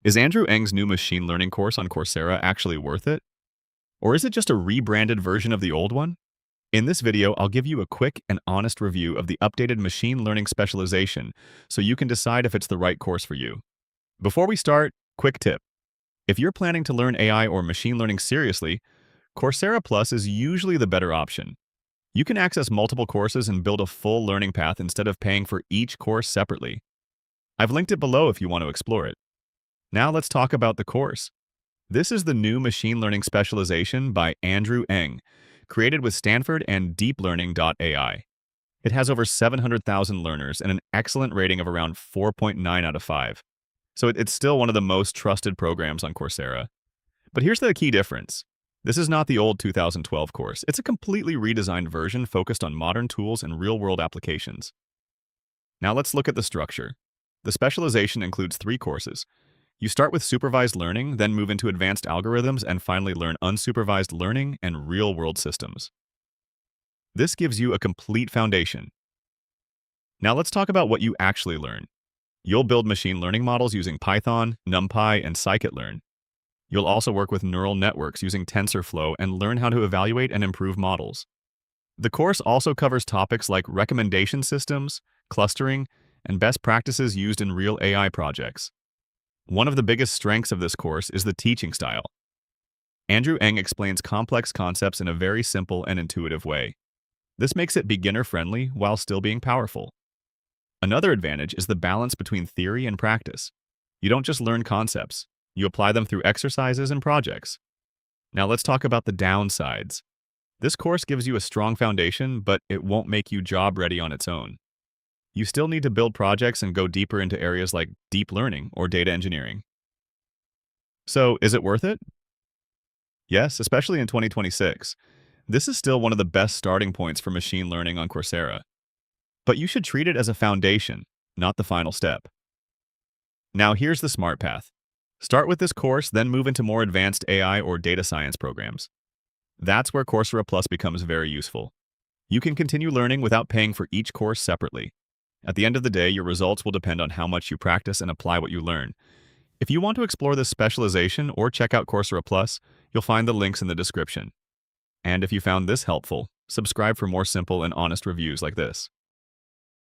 Is Andrew Ng's new machine learning course on Coursera actually worth it? Or is it just a rebranded version of the old one? In this video, I'll give you a quick and honest review of the updated machine learning specialization so you can decide if it's the right course for you. Before we start, quick tip. If you're planning to learn AI or machine learning seriously, Coursera Plus is usually the better option. You can access multiple courses and build a full learning path instead of paying for each course separately. I've linked it below if you want to explore it. Now let's talk about the course. This is the new Machine Learning Specialization by Andrew Ng, created with Stanford and DeepLearning.AI. It has over 700,000 learners and an excellent rating of around 4.9 out of 5. So it's still one of the most trusted programs on Coursera. But here's the key difference. This is not the old 2012 course. It's a completely redesigned version focused on modern tools and real-world applications. Now let's look at the structure. The specialization includes 3 courses. You start with supervised learning, then move into advanced algorithms, and finally learn unsupervised learning and real-world systems. This gives you a complete foundation. Now let's talk about what you actually learn. You'll build machine learning models using Python, NumPy, and scikit-learn. You'll also work with neural networks using TensorFlow and learn how to evaluate and improve models. The course also covers topics like recommendation systems, clustering, and best practices used in real AI projects. One of the biggest strengths of this course is the teaching style. Andrew Ng explains complex concepts in a very simple and intuitive way. This makes it beginner-friendly while still being powerful. Another advantage is the balance between theory and practice. You don't just learn concepts, you apply them through exercises and projects. Now let's talk about the downsides. This course gives you a strong foundation, but it won't make you job-ready on its own. You still need to build projects and go deeper into areas like deep learning or data engineering. So, is it worth it? Yes, especially in 2026. This is still one of the best starting points for machine learning on Coursera. But you should treat it as a foundation, not the final step. Now here's the smart path. Start with this course, then move into more advanced AI or data science programs. That's where Coursera Plus becomes very useful. You can continue learning without paying for each course separately. At the end of the day, your results will depend on how much you practice and apply what you learn. If you want to explore this specialization or check out Coursera Plus, you'll find the links in the description. And if you found this helpful, subscribe for more simple and honest reviews like this.